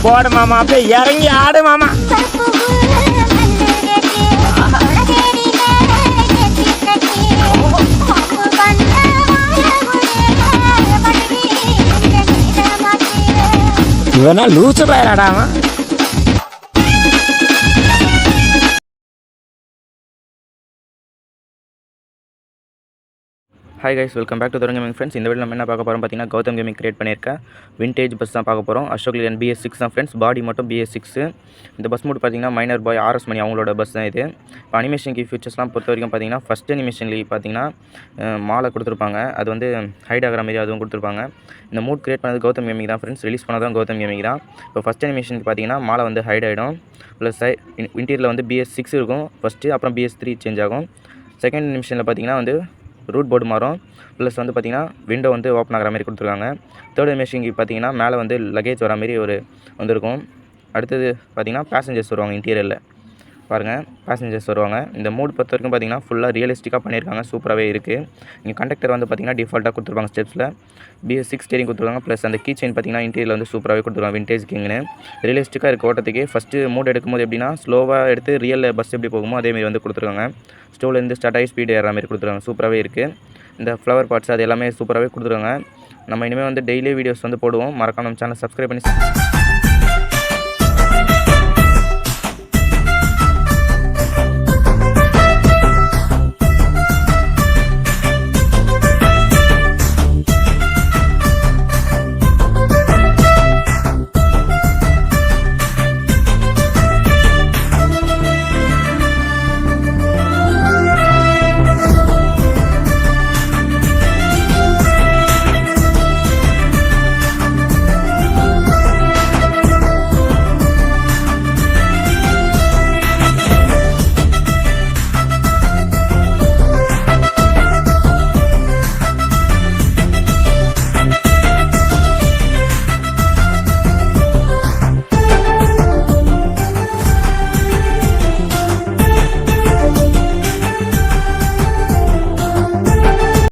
போடு மாமா அப்படியே இறங்கி ஆடு மாமா. இவனா லூசு பயிராடாமா. Hi guys, welcome back to Tarun gaming friends. இந்த வீடியோ நம்ம என்ன பார்க்க போகிறோம் பார்த்தீங்கன்னா, கௌதம் கேமிங் கிரியேட் பண்ணியிருக்க விண்டேஜ் பஸ் தான் பார்க்க போகிறோம். அசோக் லேலண்ட் BS6 தான் ஃப்ரெண்ட்ஸ். பாடி மட்டும் BS6. இந்த பஸ் மட்டும் பார்த்தீங்கன்னா மைனர் பாய் RS மணி அவங்களோட பஸ் தான் இது. இப்போ அனிமேஷன் கீ ஃபீச்சர்ஸ்லாம் பொறுத்த வரைக்கும் பார்த்தீங்கன்னா, ஃபஸ்ட் அனிமேஷன்லேயே பார்த்தீங்கன்னா மாலை கொடுத்துருப்பாங்க. அது வந்து ஹைட் ஆகிற மாதிரி அதுவும் கொடுத்துருப்பாங்க. இந்த மூட் கிரியேட் பண்ணது கௌதம் கேமிங் தான் ஃப்ரெண்ட்ஸ். ரிலீஸ் பண்ணதும் கௌதம் கேமிங் தான். இப்போ ஃபஸ்ட் அனிமேஷனுக்கு பார்த்தீங்கன்னா மாலை வந்து ஹைட் ஆகிடும். ப்ளஸ் இன்டீரியரில் வந்து BS6 இருக்கும் ஃபஸ்ட்டு, அப்புறம் BS3 சேஞ்ச் ஆகும். செகண்ட் அனிமேஷனில் பார்த்தீங்கன்னா வந்து ரூட் போர்டு மாறும். ப்ளஸ் வந்து பார்த்திங்கன்னா விண்டோ வந்து ஓப்பன் ஆகிற மாதிரி கொடுத்துருக்காங்க. தேர்ட் அனிமேஷனுக்கு பார்த்தீங்கன்னா மேலே வந்து லக்கேஜ் வர மாதிரி ஒரு வந்துருக்கும். அடுத்தது பார்த்திங்கன்னா பேசஞ்சர்ஸ் வருவாங்க. இன்டீரியரில் பாருங்கள், பேசஞ்சர்ஸ் வருவாங்க. இந்த மூட் பொறுத்த வரைக்கும் பார்த்திங்கன்னா ஃபுல்லாக ரியலிஸ்டிக்காக பண்ணியிருக்காங்க. சூப்பராகவே இருக்குது. இங்கே கண்டக்டர் வந்து பார்த்திங்கன்னா டிஃபால்ட்டாக கொடுத்துருப்பாங்க. ஸ்டெப்ஸில் BS6 ஸ்டேரிங் கொடுத்துருவாங்க. ப்ளஸ் அந்த கீ செயின் பார்த்திங்கன்னா இன்டீரியரில் வந்து சூப்பராகவே கொடுத்துருவாங்க. விண்டேஜ் கிங்னு ரியலிஸ்டிக்காக இருக்குது ஓட்டத்துக்கு. ஃபஸ்ட்டு மூட் எடுக்கும்போது எப்படின்னா ஸ்லோவாக எடுத்து ரியல் பஸ் எப்படி போகுமோ அதேமாரி வந்து கொடுத்துருக்காங்க. ஸ்டோவ்லேருந்து ஸ்டார்ட் ஆகி ஸ்பீடு ஏற மாதிரி கொடுத்துருவாங்க. சூப்பராகவே இருக்குது. இந்த ஃப்ளவர் பார்ட்ஸ் அது எல்லாமே சூப்பராகவே கொடுத்துருவாங்க. நம்ம இனிமேல் வந்து டெய்லி வீடியோஸ் வந்து போடுவோம். மறக்காம நம்ம சேனல் சப்ஸ்கிரைப் பண்ணி